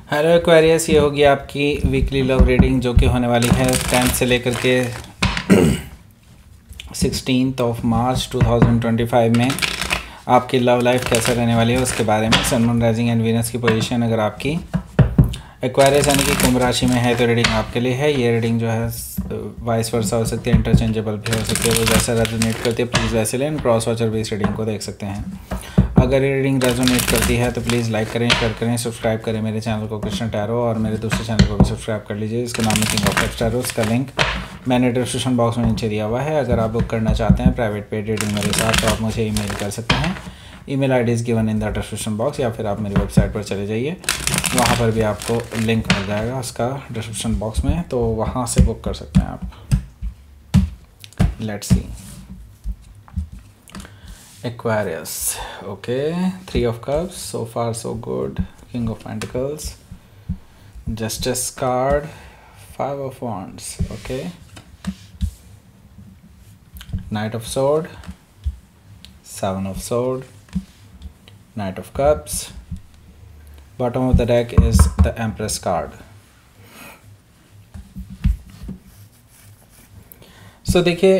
Hello Aquarius, ये होगी आपकी वीकली लव रीडिंग जो कि होने वाली है 10th से लेकर के 16 मार्च 2025 में। आपकी लव लाइफ कैसे रहने वाली है उसके बारे में। सन, मून, राइजिंग एंड वीनस की पोजीशन अगर आपकी एक्वेरियस यानी कि कुंभ राशि में है तो रीडिंग आपके लिए है। ये रीडिंग जो है वाइस वर्सा हो सकती है, इंटरचेंजेबल भी हो सकती है। वो जैसा रेजोनेट करती है प्लीज़ वैसे लें। क्रॉस वॉचर भी इस रीडिंग को देख सकते हैं। अगर ये रीडिंग रेजोनेट करती है तो प्लीज़ लाइक करें, शेयर करें, सब्सक्राइब करें मेरे चैनल को कृष्ण टैरो, और मेरे दूसरे चैनल को भी सब्सक्राइब कर लीजिए। इसका नाम है किंग ऑफ कप्स टैरो। इसका लिंक मैंने डिस्क्रिप्शन बॉक्स में नीचे दिया हुआ है। अगर आप बुक करना चाहते हैं प्राइवेट पेड रीडिंग मेरे साथ तो आप मुझे ईमेल कर सकते हैं। Email ID is given in the description box, या फिर आप मेरी वेबसाइट पर चले जाइए, वहाँ पर भी आपको लिंक मिल जाएगा उसका डिस्क्रिप्शन बॉक्स में, तो वहाँ से बुक कर सकते हैं आप। Let's see Aquarius. Okay, 3 of Cups, so far so good. King of Pentacles, Justice card, 5 of Wands. Okay, Knight of Sword, 7 of Sword, Knight of Cups. Bottom of the deck is the Empress card. So देखिए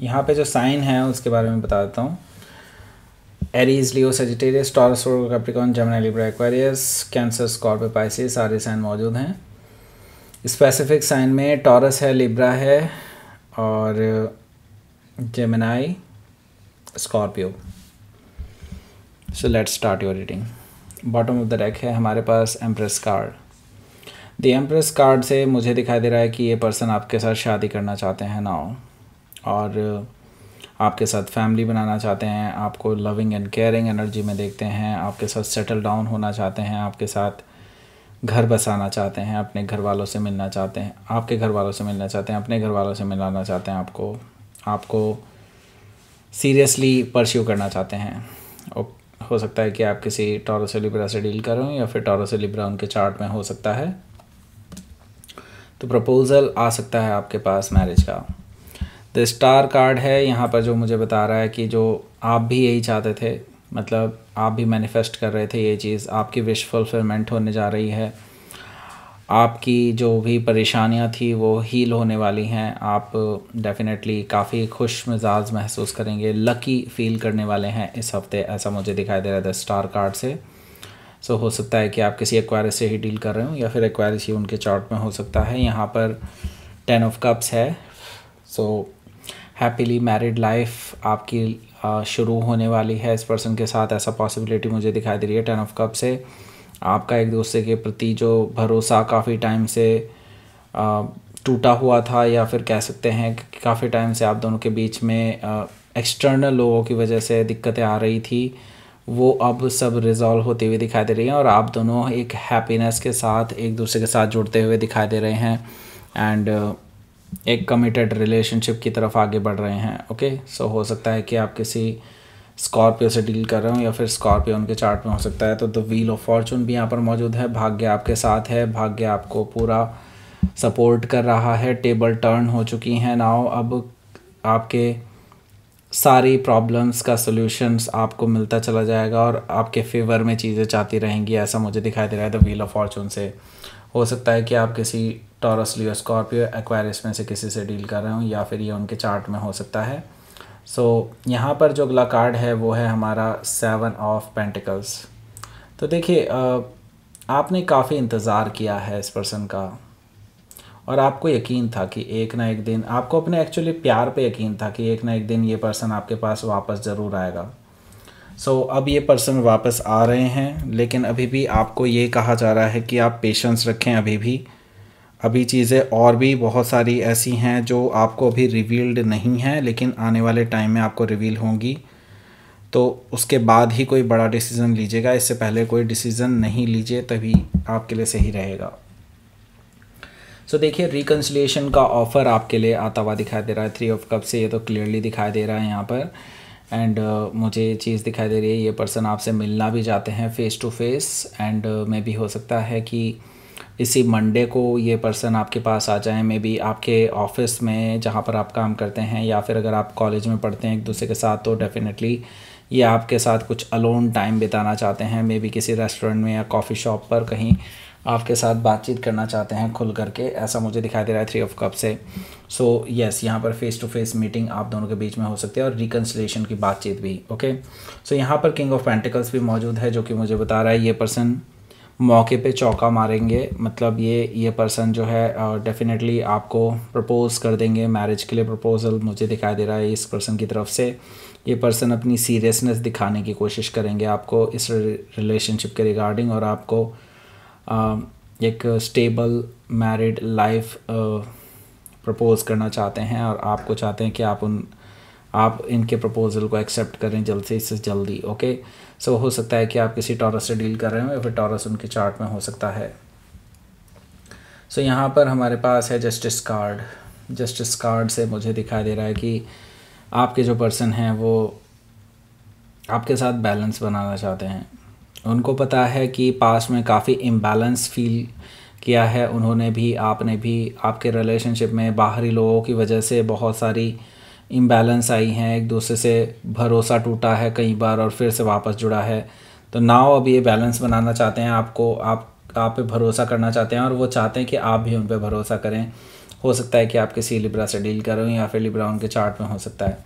यहाँ पे जो sign है उसके बारे में बता देता हूँ। Aries, Leo, Sagittarius, Taurus, Capricorn, Gemini, Libra, Aquarius, Cancer, Scorpio, Pisces सारे साइन मौजूद हैं। स्पेसिफिक साइन में टॉरस है, लिब्रा है और Gemini, Scorpio. So let's start your reading. Bottom of the deck है हमारे पास empress card. The empress card से मुझे दिखाई दे रहा है कि ये पर्सन आपके साथ शादी करना चाहते हैं नाउ, और आपके साथ फैमिली बनाना चाहते हैं, आपको लविंग एंड केयरिंग एनर्जी में देखते हैं, आपके साथ सेटल डाउन होना चाहते हैं, आपके साथ घर बसाना चाहते हैं, अपने घर वालों से मिलना चाहते हैं, आपके घर वालों से मिलना चाहते हैं, अपने घर वालों से मिलाना चाहते हैं, आपको सीरियसली परस्यू करना चाहते हैं। हो सकता है कि आप किसी टॉरस से लिब्रा से डील कर रहे हो, या फिर टॉरस से लिब्रा उनके चार्ट में हो सकता है। तो प्रपोज़ल आ सकता है आपके पास मैरिज का। द स्टार कार्ड है यहाँ पर, जो मुझे बता रहा है कि जो आप भी यही चाहते थे, मतलब आप भी मैनिफेस्ट कर रहे थे ये चीज़, आपकी विश फुलफिलमेंट होने जा रही है। आपकी जो भी परेशानियाँ थी वो हील होने वाली हैं। आप डेफिनेटली काफ़ी खुश मिजाज महसूस करेंगे, लकी फील करने वाले हैं इस हफ्ते, ऐसा मुझे दिखाई दे रहा है द स्टार कार्ड से। सो हो सकता है कि आप किसी एक्वेरियस से ही डील कर रहे हो, या फिर एक्वेरियस ही उनके चार्ट में हो सकता है। यहाँ पर 10 ऑफ कप्स है। सो हैप्पीली मैरिड लाइफ आपकी शुरू होने वाली है इस पर्सन के साथ, ऐसा पॉसिबिलिटी मुझे दिखाई दे रही है 10 ऑफ कप से। आपका एक दूसरे के प्रति जो भरोसा काफ़ी टाइम से टूटा हुआ था, या फिर कह सकते हैं कि काफ़ी टाइम से आप दोनों के बीच में एक्सटर्नल लोगों की वजह से दिक्कतें आ रही थी, वो अब सब रिजॉल्व होते हुए दिखाई दे रही हैं, और आप दोनों एक हैप्पीनेस के साथ एक दूसरे के साथ जुड़ते हुए दिखाई दे रहे हैं, एंड एक कमिटेड रिलेशनशिप की तरफ आगे बढ़ रहे हैं। ओके, सो हो सकता है कि आप किसी स्कॉर्पियो से डील कर रहे हो, या फिर स्कॉर्पियो उनके चार्ट में हो सकता है। तो द व्हील ऑफ फॉर्चून भी यहाँ पर मौजूद है। भाग्य आपके साथ है, भाग्य आपको पूरा सपोर्ट कर रहा है। टेबल टर्न हो चुकी हैं नाउ। अब आपके सारी प्रॉब्लम्स का सॉल्यूशंस आपको मिलता चला जाएगा, और आपके फेवर में चीज़ें चाहती रहेंगी, ऐसा मुझे दिखाई दे रहा है द व्हील ऑफ फॉर्चून से। हो सकता है कि आप किसी टॉरस, लियो, स्कॉर्पियो, एक्वेरियस में से किसी से डील कर रहे हो, या फिर ये उनके चार्ट में हो सकता है। सो यहाँ पर जो अगला कार्ड है वो है हमारा 7 ऑफ पेंटिकल्स। तो देखिए आपने काफ़ी इंतज़ार किया है इस पर्सन का, और आपको यकीन था कि एक ना एक दिन, आपको अपने एक्चुअली प्यार पे यकीन था कि एक ना एक दिन ये पर्सन आपके पास वापस ज़रूर आएगा। सो अब ये पर्सन वापस आ रहे हैं, लेकिन अभी भी आपको ये कहा जा रहा है कि आप पेशेंस रखें। अभी चीज़ें और भी बहुत सारी ऐसी हैं जो आपको अभी रिवील्ड नहीं हैं, लेकिन आने वाले टाइम में आपको रिवील होंगी। तो उसके बाद ही कोई बड़ा डिसीज़न लीजिएगा, इससे पहले कोई डिसीज़न नहीं लीजिए, तभी आपके लिए सही रहेगा। सो देखिए रिकन्सिलिएशन का ऑफ़र आपके लिए आता हुआ दिखाई दे रहा है 3 ऑफ कप से, ये तो क्लियरली दिखाई दे रहा है यहाँ पर। एंड मुझे ये चीज़ दिखाई दे रही है, ये पर्सन आपसे मिलना भी चाहते हैं फ़ेस टू फेस, एंड मे भी हो सकता है कि इसी मंडे को ये पर्सन आपके पास आ जाएं, मे बी आपके ऑफिस में जहाँ पर आप काम करते हैं, या फिर अगर आप कॉलेज में पढ़ते हैं एक दूसरे के साथ, तो डेफिनेटली ये आपके साथ कुछ अलोन टाइम बिताना चाहते हैं, मे बी किसी रेस्टोरेंट में या कॉफ़ी शॉप पर कहीं आपके साथ बातचीत करना चाहते हैं खुल करके, ऐसा मुझे दिखाई दे रहा है 3 ऑफ कप से। सो यस, यहाँ पर फेस टू फेस मीटिंग आप दोनों के बीच में हो सकती है और रिकन्सिलेशन की बातचीत भी। ओके, सो यहाँ पर किंग ऑफ पेंटिकल्स भी मौजूद है, जो कि मुझे बता रहा है ये पर्सन मौके पे चौका मारेंगे। मतलब ये पर्सन जो है डेफिनेटली आपको प्रपोज़ कर देंगे, मैरिज के लिए प्रपोज़ल मुझे दिखाई दे रहा है इस पर्सन की तरफ से। ये पर्सन अपनी सीरियसनेस दिखाने की कोशिश करेंगे आपको इस रिलेशनशिप के रिगार्डिंग, और आपको एक स्टेबल मैरिड लाइफ प्रपोज़ करना चाहते हैं, और आपको चाहते हैं कि आप इनके प्रपोज़ल को एक्सेप्ट करें जल्द से जल्दी। ओके, सो हो सकता है कि आप किसी टॉरस से डील कर रहे हो या फिर टॉरस उनके चार्ट में हो सकता है। सो यहाँ पर हमारे पास है जस्टिस कार्ड। जस्टिस कार्ड से मुझे दिखाई दे रहा है कि आपके जो पर्सन हैं वो आपके साथ बैलेंस बनाना चाहते हैं। उनको पता है कि पास्ट में काफ़ी इम्बैलेंस फील किया है उन्होंने भी, आपने भी। आपके रिलेशनशिप में बाहरी लोगों की वजह से बहुत सारी इम्बैलेंस आई हैं, एक दूसरे से भरोसा टूटा है कई बार और फिर से वापस जुड़ा है। तो नाउ अब ये बैलेंस बनाना चाहते हैं, आप पे भरोसा करना चाहते हैं, और वो चाहते हैं कि आप भी उन पे भरोसा करें। हो सकता है कि आप किसी लिब्रा से डील कर रहे हो या फिर लिब्रा उनके चार्ट में हो सकता है।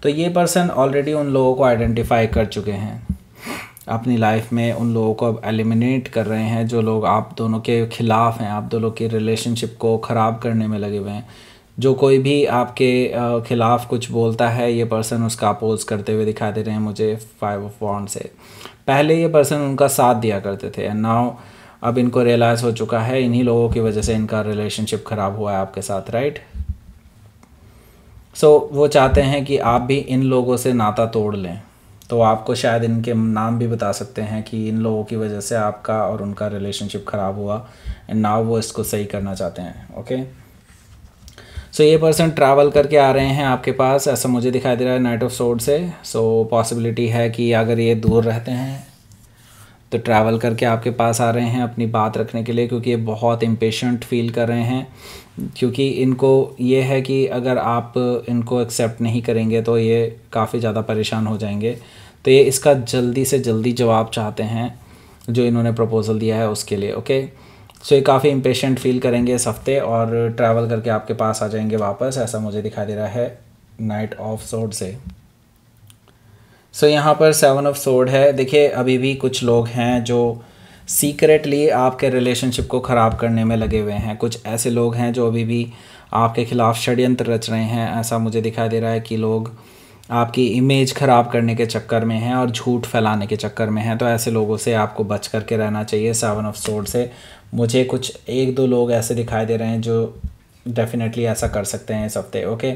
तो ये पर्सन ऑलरेडी उन लोगों को आइडेंटिफाई कर चुके हैं अपनी लाइफ में, उन लोगों को अब एलिमिनेट कर रहे हैं जो लोग आप दोनों के ख़िलाफ़ हैं, आप दोनों के रिलेशनशिप को ख़राब करने में लगे हुए हैं। जो कोई भी आपके ख़िलाफ़ कुछ बोलता है, ये पर्सन उसका अपोज करते हुए दिखाई दे रहे हैं मुझे 5 ऑफ वॉन्ड से। पहले ये पर्सन उनका साथ दिया करते थे, एंड नाउ अब इनको रियलाइज़ हो चुका है इन्हीं लोगों की वजह से इनका रिलेशनशिप ख़राब हुआ है आपके साथ, राइट। सो वो चाहते हैं कि आप भी इन लोगों से नाता तोड़ लें। तो आपको शायद इनके नाम भी बता सकते हैं कि इन लोगों की वजह से आपका और उनका रिलेशनशिप ख़राब हुआ, एंड नाउ वो इसको सही करना चाहते हैं। ओके, सो ये पर्सन ट्रैवल करके आ रहे हैं आपके पास, ऐसा मुझे दिखाई दे रहा है नाइट ऑफ सोर्ड से। सो पॉसिबिलिटी है कि अगर ये दूर रहते हैं तो ट्रैवल करके आपके पास आ रहे हैं अपनी बात रखने के लिए, क्योंकि ये बहुत इम्पेशेंट फील कर रहे हैं, क्योंकि इनको ये है कि अगर आप इनको एक्सेप्ट नहीं करेंगे तो ये काफ़ी ज़्यादा परेशान हो जाएंगे। तो ये इसका जल्दी से जल्दी जवाब चाहते हैं जो इन्होंने प्रपोज़ल दिया है उसके लिए। ओके, सो ये काफ़ी इम्पेशेंट फील करेंगे इस हफ्ते और ट्रैवल करके आपके पास आ जाएंगे वापस, ऐसा मुझे दिखाई दे रहा है नाइट ऑफ सोर्ड से। सो यहाँ पर 7 ऑफ सोर्ड है। देखिए, अभी भी कुछ लोग हैं जो सीक्रेटली आपके रिलेशनशिप को ख़राब करने में लगे हुए हैं। कुछ ऐसे लोग हैं जो अभी भी आपके ख़िलाफ़ षड्यंत्र रच रहे हैं, ऐसा मुझे दिखाई दे रहा है कि लोग आपकी इमेज ख़राब करने के चक्कर में हैं और झूठ फैलाने के चक्कर में हैं। तो ऐसे लोगों से आपको बच करके रहना चाहिए 7 ऑफ सोर्ड से। मुझे कुछ 1-2 लोग ऐसे दिखाई दे रहे हैं जो डेफिनेटली ऐसा कर सकते हैं इस हफ्ते। ओके,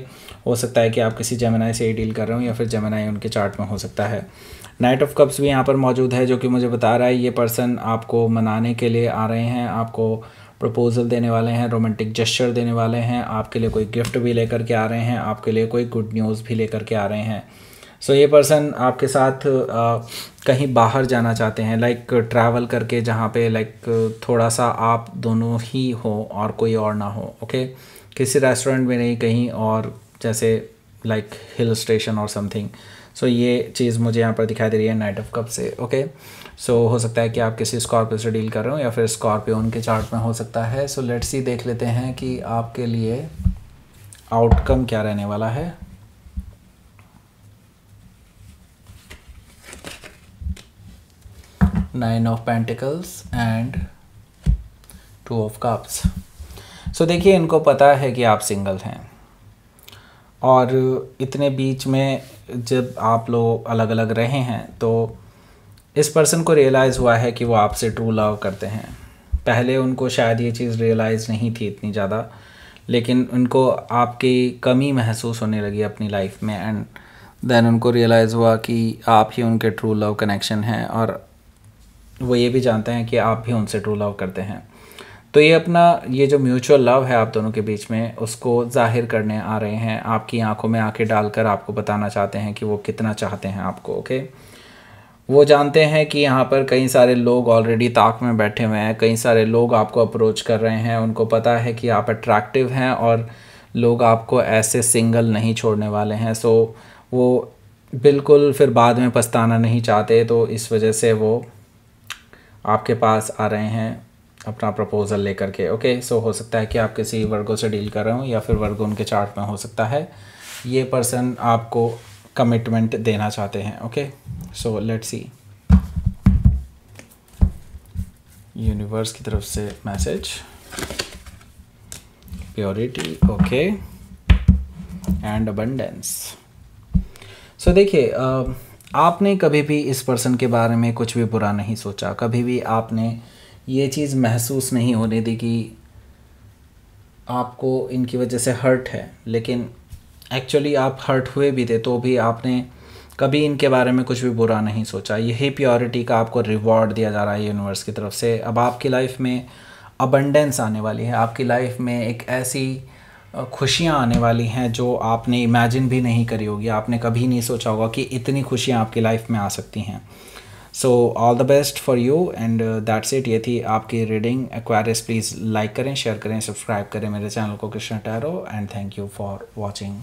हो सकता है कि आप किसी जेमिनाई से ही डील कर रहे हो या फिर जेमिनाई उनके चार्ट में हो सकता है। नाइट ऑफ कप्स भी यहाँ पर मौजूद है, जो कि मुझे बता रहा है ये पर्सन आपको मनाने के लिए आ रहे हैं, आपको प्रपोज़ल देने वाले हैं, रोमांटिक जेस्चर देने वाले हैं, आपके लिए कोई गिफ्ट भी लेकर के आ रहे हैं, आपके लिए कोई गुड न्यूज़ भी लेकर के आ रहे हैं। सो ये पर्सन आपके साथ कहीं बाहर जाना चाहते हैं, लाइक ट्रैवल करके, जहाँ पे लाइक थोड़ा सा आप दोनों ही हो और कोई और ना हो। ओके, किसी रेस्टोरेंट में नहीं, कहीं और, जैसे लाइक हिल स्टेशन और समथिंग। सो ये चीज़ मुझे यहाँ पर दिखाई दे रही है नाइट ऑफ कप से। ओके, सो हो सकता है कि आप किसी स्कॉर्पियो से डील कर रहे हो या फिर स्कॉर्पियो उनके चार्ट में हो सकता है। सो लेट्स सी, देख लेते हैं कि आपके लिए आउटकम क्या रहने वाला है। Nine of pentacles and 2 of cups. So देखिए, इनको पता है कि आप सिंगल हैं और इतने बीच में जब आप लोग अलग अलग रहे हैं तो इस पर्सन को रियलाइज़ हुआ है कि वो आपसे ट्रू लव करते हैं। पहले उनको शायद ये चीज़ रियलाइज़ नहीं थी इतनी ज़्यादा, लेकिन उनको आपकी कमी महसूस होने लगी अपनी लाइफ में, एंड देन उनको रियलाइज़ हुआ कि आप ही उनके ट्रू लव कनेक्शन हैं, और वो ये भी जानते हैं कि आप भी उनसे ट्रू लव करते हैं। तो ये जो म्यूचुअल लव है आप दोनों के बीच में, उसको जाहिर करने आ रहे हैं, आपकी आंखों में आंखें डालकर आपको बताना चाहते हैं कि वो कितना चाहते हैं आपको। ओके, वो जानते हैं कि यहाँ पर कई सारे लोग ऑलरेडी ताक में बैठे हुए हैं, कई सारे लोग आपको अप्रोच कर रहे हैं, उनको पता है कि आप अट्रैक्टिव हैं और लोग आपको ऐसे सिंगल नहीं छोड़ने वाले हैं। सो वो बिल्कुल फिर बाद में पछताना नहीं चाहते, तो इस वजह से वो आपके पास आ रहे हैं अपना प्रपोज़ल लेकर के। ओके, सो हो सकता है कि आप किसी वर्गो से डील कर रहे हो या फिर वर्गो उनके चार्ट में हो सकता है। ये पर्सन आपको कमिटमेंट देना चाहते हैं। Okay, so let's see universe की तरफ से message, purity, okay, and abundance. So देखिए, आपने कभी भी इस पर्सन के बारे में कुछ भी बुरा नहीं सोचा, कभी भी आपने ये चीज़ महसूस नहीं होने दी कि आपको इनकी वजह से हर्ट है, लेकिन एक्चुअली आप हर्ट हुए भी थे तो भी आपने कभी इनके बारे में कुछ भी बुरा नहीं सोचा। यही प्योरिटी का आपको रिवॉर्ड दिया जा रहा है यूनिवर्स की तरफ से। अब आपकी लाइफ में अबंडेंस आने वाली है, आपकी लाइफ में एक ऐसी खुशियाँ आने वाली हैं जो आपने इमेजिन भी नहीं करी होगी, आपने कभी नहीं सोचा होगा कि इतनी खुशियाँ आपकी लाइफ में आ सकती हैं। So all the best for you and that's it. ये थी आपकी रीडिंग। एक्वेरियस प्लीज़ लाइक करें, शेयर करें, सब्सक्राइब करें मेरे चैनल को Krishna tarot, and thank you for watching.